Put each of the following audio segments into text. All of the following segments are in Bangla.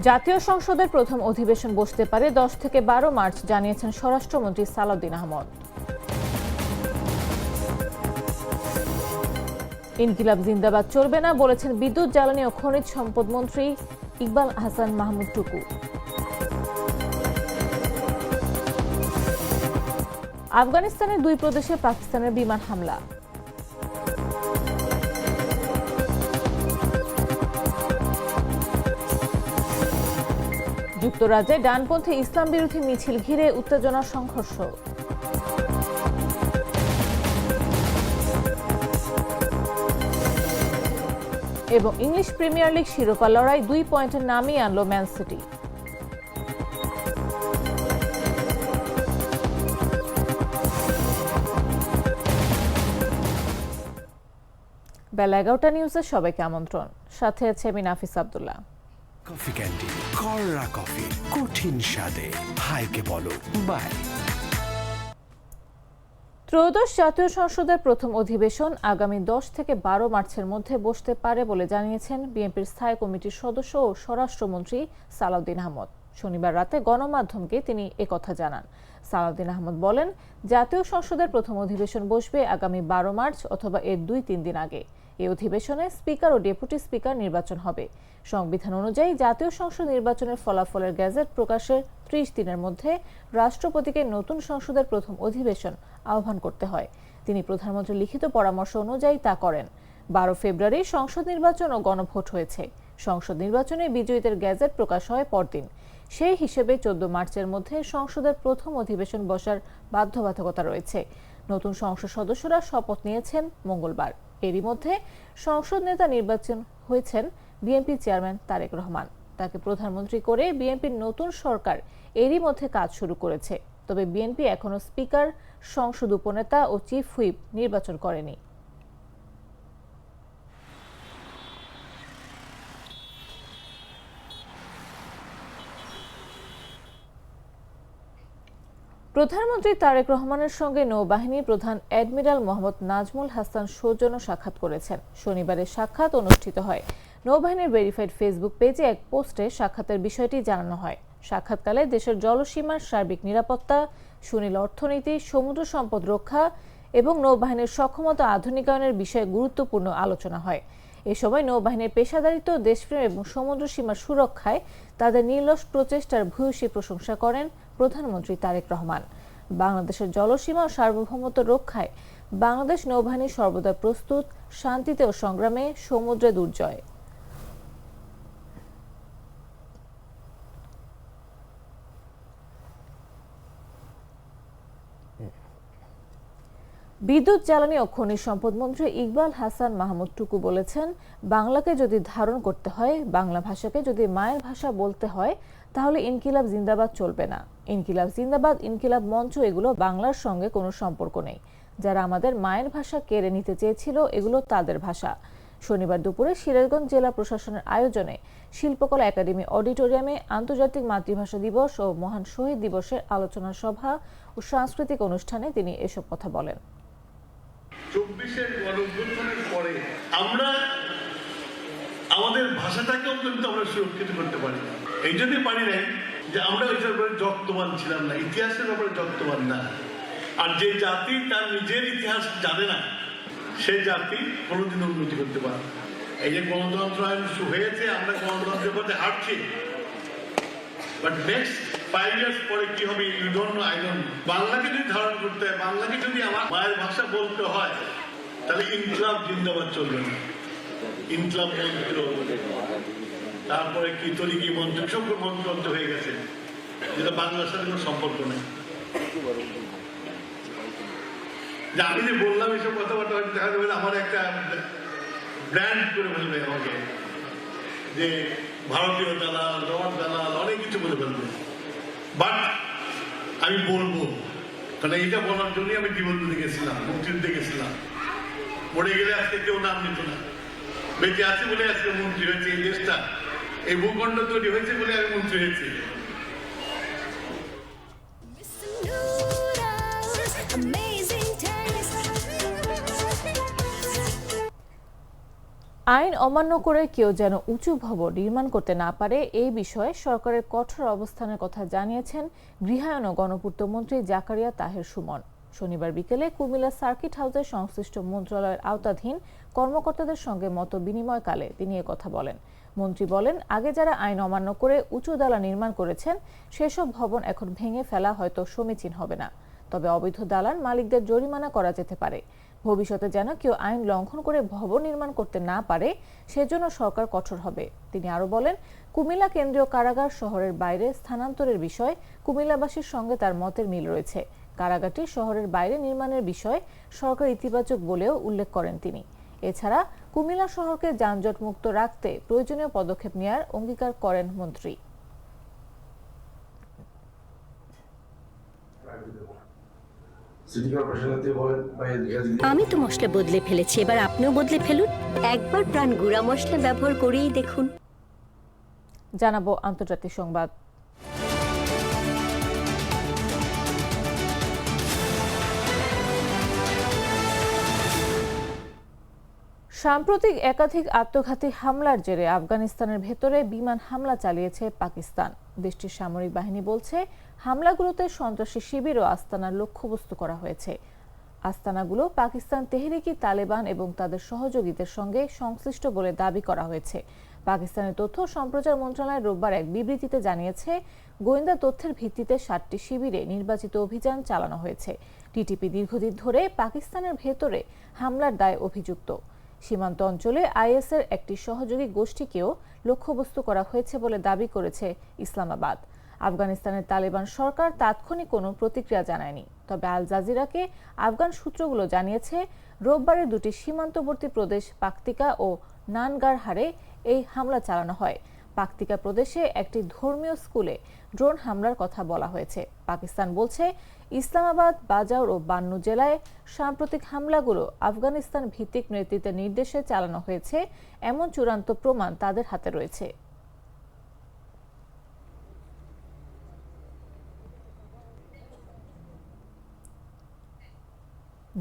জাতীয় সংসদের প্রথম অধিবেশন বসতে পারে 10 থেকে 12 মার্চ, জানিয়েছেন স্বরাষ্ট্রমন্ত্রী সালাউদ্দিন আহমদ। ইনকিলাব জিন্দাবাদ চলবে না বলেছেন বিদ্যুৎ, জ্বালানি ও খনিজ সম্পদ মন্ত্রী ইকবাল হাসান মাহমুদ টুকু। আফগানিস্তানের 2 প্রদেশে পাকিস্তানের বিমান হামলা। যুক্তরাজ্যে ডানপন্থী ইসলাম বিরোধী মিছিল ঘিরে উত্তেজনা, সংঘর্ষ। এবং ইংলিশ প্রিমিয়ার লিগ শিরোপা লড়াই 2 পয়েন্টে নামিয়ে আনল ম্যান সিটি। বেলা 11টা নিউজে সবাইকে আমন্ত্রণ। সাথে আছে আমি নাফিস আব্দুল্লাহ। কফি ক্যান্ডি কররা কফি, কঠিন স্বাদে হাইকে বলো বাই। ত্রয়োদশ জাতীয় সংসদের প্রথম অধিবেশন আগামী 10 থেকে 12 মার্চের মধ্যে বসতে পারে বলে জানিয়েছেন বিএনপির স্থায়ী কমিটির সদস্য ও স্বরাষ্ট্রমন্ত্রী সালাউদ্দিন আহমদ। শনিবার রাতে গণমাধ্যমকে তিনি একথা জানান। সালাউদ্দিন আহমদ বলেন, জাতীয় সংসদের প্রথম অধিবেশন বসবে আগামী 12 মার্চ অথবা এর 2-3 দিন আগে। এই অধিবেশনে স্পিকার ও ডেপুটি স্পিকার নির্বাচন হবে। সংবিধান অনুযায়ী জাতীয় সংসদ নির্বাচনের ফলাফলের গ্যাজেট প্রকাশের 30 দিনের মধ্যে রাষ্ট্রপতিকে নতুন সংসদের প্রথম অধিবেশন আহ্বান করতে হয়। তিনি প্রধানমন্ত্রীর লিখিত পরামর্শ অনুযায়ী তা করেন। 12 ফেব্রুয়ারি সংসদ নির্বাচন ও গণভোট হয়েছে। সংসদ নির্বাচনে বিজয়ীদের গ্যাজেট প্রকাশ হয় পরদিন। সেই হিসেবে 14 মার্চের মধ্যে সংসদের প্রথম অধিবেশন বসার বাধ্যবাধকতা রয়েছে। নতুন সংসদ সদস্যরা শপথ নিয়েছেন মঙ্গলবার। এরই মধ্যে সংসদ নেতা নির্বাচন হয়েছেন বিএনপি চেয়ারম্যান তারেক রহমান। তাকে প্রধানমন্ত্রী করে বিএনপির নতুন সরকার এরই মধ্যে কাজ শুরু করেছে। তবে বিএনপি এখনো স্পিকার, সংসদ উপনেতা ও চিফ হুইপ নির্বাচন করেনি। প্রধানমন্ত্রী তারেক রহমানের সঙ্গে নৌবাহিনী প্রধান অ্যাডমিরাল মোহাম্মদ নাজমুল হাসান সৌজন্য সাক্ষাৎ করেছেন। শনিবারের সাক্ষাৎ অনুষ্ঠিত হয়। নৌবাহিনীর ভেরিফাইড ফেসবুক পেজে এক পোস্টে সাক্ষাতের বিষয়টি জানানো হয়। সাক্ষাৎকালে দেশের জলসীমার সার্বিক নিরাপত্তা, সুনীল অর্থনীতি, সমুদ্র সম্পদ রক্ষা এবং নৌবাহিনীর সক্ষমতা আধুনিকায়নের বিষয়ে গুরুত্বপূর্ণ আলোচনা হয়। এ সময় নৌবাহিনীর পেশাদারিত্ব, দেশপ্রেম এবং সমুদ্র সীমার সুরক্ষায় তাদের নির্লস প্রচেষ্টার ভূয়সী প্রশংসা করেন প্রধানমন্ত্রী তারেক রহমান। বাংলাদেশের জলসীমা ও সার্বভৌমত্ব রক্ষায় বাংলাদেশ নৌবাহিনী সর্বদা প্রস্তুত, শান্তিতে ও সংগ্রামে সমুদ্রে দুর্জয়। বিদ্যুৎ, জ্বালানি ও খনিজ সম্পদ মন্ত্রী ইকবাল হাসান মাহমুদ টুকু বলেছেন, বাংলাকে যদি ধারণ করতে হয়, বাংলা ভাষাকে যদি মায়ের ভাষা বলতে হয়, তাহলে ইনকিলাব জিন্দাবাদ চলবে না। ইনকিলাব জিন্দাবাদ, ইনকিলাব মঞ্চ এগুলো বাংলার সঙ্গে কোনো সম্পর্ক নেই। যারা আমাদের মায়ের ভাষা কেড়ে নিতে চেয়েছিল, এগুলো তাদের ভাষা। শনিবার দুপুরে সিরাজগঞ্জ জেলা প্রশাসনের আয়োজনে শিল্পকলা একাডেমি অডিটোরিয়ামে আন্তর্জাতিক মাতৃভাষা দিবস ও মহান শহীদ দিবসের আলোচনা সভা ও সাংস্কৃতিক অনুষ্ঠানে তিনি এসব কথা বলেন। 24-এর গণঅভ্যুত্থানের পরে আমরা আমাদের ভাষাটাকেও কিন্তু আমরা সুরক্ষিত করতে পারি। এই জন্যই পারি নাই যে আমরা ওইটার ব্যাপারে যত্নবান ছিলাম না, ইতিহাসের ব্যাপারে যত্নবান না। আর যে জাতি তার নিজের ইতিহাস জানে না, সেই জাতি কোনোদিন উন্নতি করতে পারে না। এই যে গণতন্ত্র আইন হয়েছে, আমরা গণতন্ত্রের পথে হাঁটছি, বাট নেক্সট 5 years পরে কি হবে you don't know, I don't know. বাংলাকে যদি ধারণ করতে হয়, বাংলাকে যদি আমার মায়ের ভাষা বলতে হয়, তাহলে ইনকিলাব জিন্দাবাদ চলবে না। ইনকিলাব মন্ত্র, তারপরে কি তরিকি মন্ত্র, সব মন্ত্র হয়ে গেছে, যেটা বাংলার সাথে কোনো সম্পর্ক নেই। যে আমি যে বললাম এসব কথাবার্তা দেখা যাবে আমার একটা ব্র্যান্ড করে ফেলবে আমাকে, যে ভারতীয় দালাল, রড দালাল, অনেক কিছু বলে ফেলবে। বাট আমি বলবো, কারণ এইটা বলার জন্যই আমি জীবন দিতে গেছিলাম, মুক্তি দিতে গেছিলাম। মরে গেলে আজকে কেউ নাম নিত না। বেঁচে আছে বলে আজকে মন্ত্রী হয়েছে। এই দেশটা, এই ভূখণ্ড তৈরি হয়েছে বলে আমি মন্ত্রী হয়েছি। আইন অমান্য করে কেউ যেন উঁচু ভবন নির্মাণ করতে না পারে এই বিষয়ে সরকারের কঠোর অবস্থানের কথা জানিয়েছেন গৃহায়ন ও গণপূর্ত মন্ত্রী জাকারিয়া তাহের সুমন। শনিবার বিকেলে কুমিল্লা সার্কিট হাউসে সংশ্লিষ্ট মন্ত্রণালয়ের আওতাধীন কর্মকর্তাদের সঙ্গে মত বিনিময়কালে তিনি কথা বলেন। মন্ত্রী বলেন, আগে যারা আইন অমান্য করে উঁচু দালান নির্মাণ করেছেন সেসব ভবন এখন ভেঙে ফেলা হয়তো সমীচীন হবে না, তবে অবৈধ দালান মালিকদের জরিমানা করা যেতে পারে। ভবিষ্যতে যেন কেউ আইন লঙ্ঘন করে ভবন নির্মাণ করতে না পারে সেজন্য সরকার কঠোর হবে। তিনি আরো বলেন, কুমিল্লা কেন্দ্রীয় কারাগার শহরের বাইরে স্থানান্তরের বিষয়ে কুমিল্লাবাসীর সঙ্গে তার মতের মিল রয়েছে। কারাগারটি শহরের বাইরে নির্মাণের বিষয়ে সরকার ইতিবাচক বলেও উল্লেখ করেন তিনি। এছাড়া কুমিল্লা শহরকে যানজট মুক্ত রাখতে প্রয়োজনীয় পদক্ষেপ নেওয়ার অঙ্গীকার করেন মন্ত্রী। আমি তো মশলা বদলে ফেলেছি, এবার আপনিও বদলে ফেলুন। একবার প্রাণ গুঁড়া মশলা ব্যবহার করেই দেখুন। জানাবো আন্তর্জাতিক সংবাদ। সাম্প্রতিক একাধিক আত্মঘাতী হামলার জেরে আফগানিস্তানের ভেতরে বিমান হামলা চালিয়েছে পাকিস্তান। দেশটির সামরিক বাহিনী বলছে, হামলাগুলোতে সন্ত্রাসী শিবির ও আস্তানার লক্ষ্যবস্তু করা হয়েছে। আস্তানাগুলো পাকিস্তান তেহরিকি তালেবান এবং তাদের সহযোগীদের সঙ্গে সংশ্লিষ্ট বলে দাবি করা হয়েছে। পাকিস্তানের তথ্য সম্প্রচার মন্ত্রণালয় রোববার এক বিবৃতিতে জানিয়েছে, গোয়েন্দা তথ্যের ভিত্তিতে 7টি শিবিরে নির্বাচিত অভিযান চালানো হয়েছে। টিটিপি দীর্ঘদিন ধরে পাকিস্তানের ভেতরে হামলার দায়ে অভিযুক্ত। সীমান্ত অঞ্চলে আইএসের একটি সহযোগী গোষ্ঠীকেও লক্ষ্যবস্তু করা হয়েছে বলে দাবি করেছে ইসলামাবাদ। আফগানিস্তানের তালেবান সরকার তাৎক্ষণিক কোনো প্রতিক্রিয়া জানায়নি, তবে আল জাজিরাকে আফগান সূত্রগুলো জানিয়েছে, রোববারের দুটি সীমান্তবর্তী প্রদেশ পাকতিকা ও নানগারহারে এই হামলা চালানো হয়। পাকতিকা প্রদেশে একটি ধর্মীয় স্কুলে ড্রোন হামলার কথা বলা হয়েছে। পাকিস্তান বলছে, ইসলামাবাদ, বাজাউর ও বান্নু জেলায় সাম্প্রতিক হামলাগুলো আফগানিস্তান ভিত্তিক নেতৃত্বের নির্দেশে চালানো হয়েছে, এমন চূড়ান্ত প্রমাণ তাদের হাতে রয়েছে।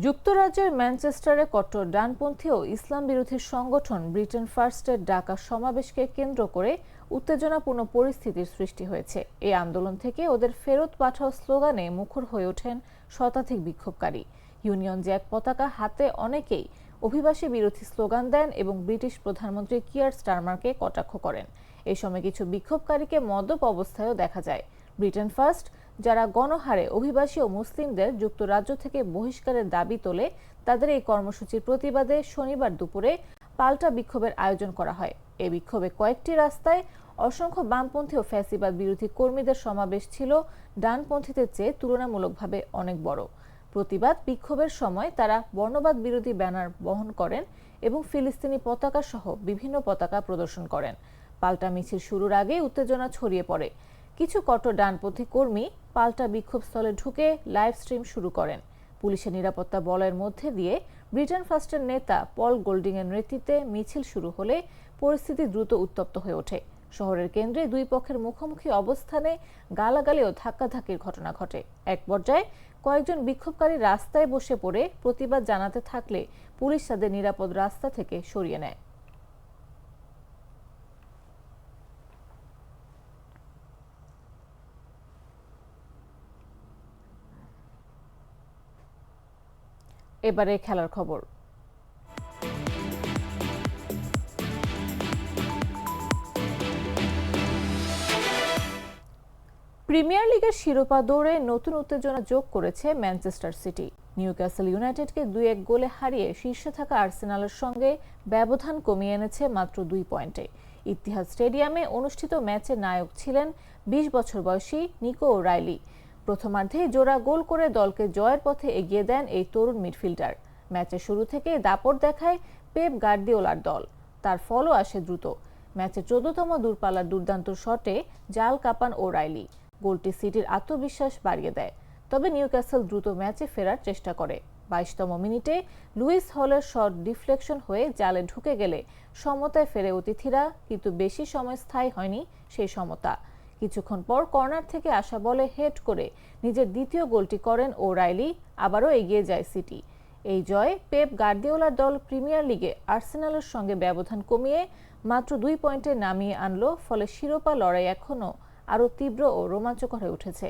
যুক্তরাজ্যের ম্যানচেস্টারে কট্টর ডানপন্থী ও ইসলাম বিরোধী সংগঠন ব্রিটেন ফার্স্টের ডাকা সমাবেশকে কেন্দ্র করে উত্তেজনাপূর্ণ পরিস্থিতির সৃষ্টি হয়েছে। এই আন্দোলন থেকে ওদের ফেরত পাঠাও স্লোগানে মুখর হয়ে ওঠেন শতাধিক বিক্ষোভকারী। ইউনিয়ন জ্যাক পতাকা হাতে অনেকেই অভিবাসী বিরোধী স্লোগান দেন এবং ব্রিটিশ প্রধানমন্ত্রী কিয়ার স্টারমারকে কটাক্ষ করেন। এই সময় কিছু বিক্ষোভকারীকে মদ্যপ অবস্থায়ও দেখা যায়। ব্রিটেন ফার্স্ট, যারা গণহারে অভিবাসী ও মুসলিমদের যুক্তরাজ্য থেকে বহিষ্কারের দাবি তোলে, তাদের এই কর্মসূচির প্রতিবাদে শনিবার দুপুরে পাল্টা বিক্ষোভের আয়োজন করা হয়। এই বিক্ষোভে কয়েকটি রাস্তায় অসংখ্য বামপন্থী ও ফ্যাসিবাদ বিরোধী কর্মীদের সমাবেশ ছিল ডানপন্থীদের চেয়ে তুলনামূলকভাবে অনেক বড়। প্রতিবাদ বিক্ষোভের সময় তারা বর্ণবাদ বিরোধী ব্যানার বহন করেন এবং ফিলিস্তিনি পতাকা সহ বিভিন্ন পতাকা প্রদর্শন করেন। পাল্টা মিছিল শুরুর আগে উত্তেজনা ছড়িয়ে পড়ে। কিছু কট্টর ডানপন্থী কর্মী পাল্টা বিক্ষোভস্থলে ঢুকে লাইভ স্ট্রিম শুরু করেন। পুলিশের নিরাপত্তা বলয়ের মধ্যে দিয়ে ব্রিটেন ফার্স্টের নেতা পল গোল্ডিং এর নেতৃত্বে মিছিল শুরু হলে পরিস্থিতি দ্রুত উত্তপ্ত হয়ে ওঠে। শহরের কেন্দ্রে দুই পক্ষের মুখোমুখি অবস্থানে গালাগালি ও ধাক্কাধাক্কির ঘটনা ঘটে। এক পর্যায়ে কয়েকজন বিক্ষোভকারী রাস্তায় বসে পড়ে প্রতিবাদ জানাতে থাকলে পুলিশ তাদের নিরাপদ রাস্তা থেকে সরিয়ে নেয়। এবারে খেলার খবর। প্রিমিয়ার লিগের শিরোপা দৌড়ে নতুন উত্তেজনা যোগ করেছে ম্যানচেস্টার সিটি। নিউক্যাসল ইউনাইটেডকে 2-1 গোলে হারিয়ে শীর্ষে থাকা আর্সেনালের সঙ্গে ব্যবধান কমিয়ে এনেছে মাত্র 2 পয়েন্টে। ইতিহাদ স্টেডিয়ামে অনুষ্ঠিত ম্যাচে নায়ক ছিলেন 20 বছর বয়সী নিকো ওরাইলি। প্রথমার্ধে জোড়া গোল করে দলকে জয়ের পথে এগিয়ে দেন এই তরুণ মিডফিল্ডার। ম্যাচের শুরু থেকে দাপট দেখায় পেপ গার্দিওলার দল, তার ফলও আসে দ্রুত। ম্যাচের 14তম দূরপাল্লার দুর্দান্ত শটে জাল কাপান ওরাইলি। গোলটি সিটির আত্মবিশ্বাস বাড়িয়ে দেয়, তবে নিউক্যাসল দ্রুত ম্যাচে ফেরার চেষ্টা করে। 22তম মিনিটে লুইস হলের শট ডিফ্লেকশন হয়ে জালে ঢুকে গেলে সমতায় ফেরে অতিথিরা, কিন্তু বেশি সময় স্থায়ী হয়নি সেই সমতা। কিছুক্ষণ পর কর্নার থেকে আসা বলে হেড করে নিজের দ্বিতীয় গোলটি করেন ওরাইলি, আবারও এগিয়ে যায় সিটি। এই জয়ে পেপ গার্দিওলার দল প্রিমিয়ার লিগে আর্সেনালের সঙ্গে ব্যবধান কমিয়ে মাত্র 2 পয়েন্টে নামিয়ে আনলো, ফলে শিরোপা লড়াই এখনও আরও তীব্র ও রোমাঞ্চকর হয়ে উঠেছে।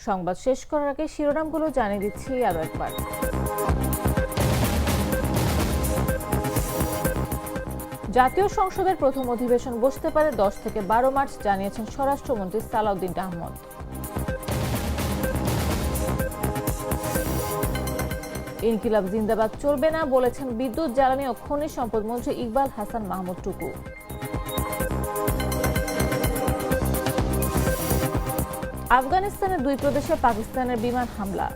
সংবাদ শেষ করার আগে শিরোনামগুলো জানিয়ে দিচ্ছি আরও একবার। জাতীয় সংসদের প্রথম অধিবেশন বসতে পারে 10 থেকে 12 মার্চ, জানিয়েছেন স্বরাষ্ট্রমন্ত্রী সালাউদ্দিন আহমদ। ইনকিলাব জিন্দাবাদ চলবে না, বলেছেন বিদ্যুৎ, জ্বালানি ও খনিজ সম্পদ মন্ত্রী ইকবাল হাসান মাহমুদ টুকু। আফগানিস্তানের 2 প্রদেশে পাকিস্তানের বিমান হামলা।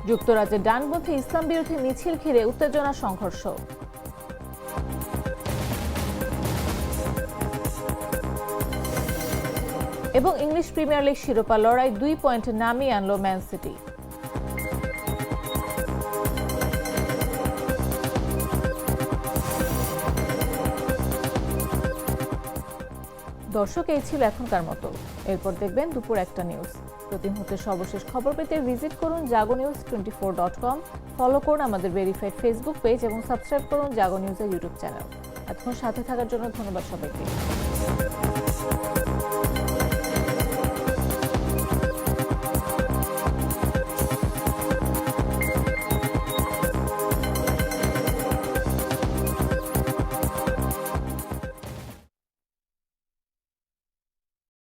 যুক্তরাজ্যে ডানপন্থী ইসলাম বিরোধী মিছিল ঘিরে উত্তেজনা, সংঘর্ষ। এবং ইংলিশ প্রিমিয়ার লিগ শিরোপা লড়াই 2 পয়েন্টে নামিয়ে আনলো ম্যান সিটি। দর্শক, এই ছিল এখনকার মতো। এরপর দেখবেন দুপুর 1টা নিউজ। প্রতি মুহূর্তের সর্বশেষ খবর পেতে ভিজিট করুন jagonews24.com, ফলো করুন আমাদের ভেরিফাইড ফেসবুক পেজ এবং সাবস্ক্রাইব করুন জাগো নিউজের ইউটিউব চ্যানেল। এতক্ষণ সাথে থাকার জন্য ধন্যবাদ সবাইকে।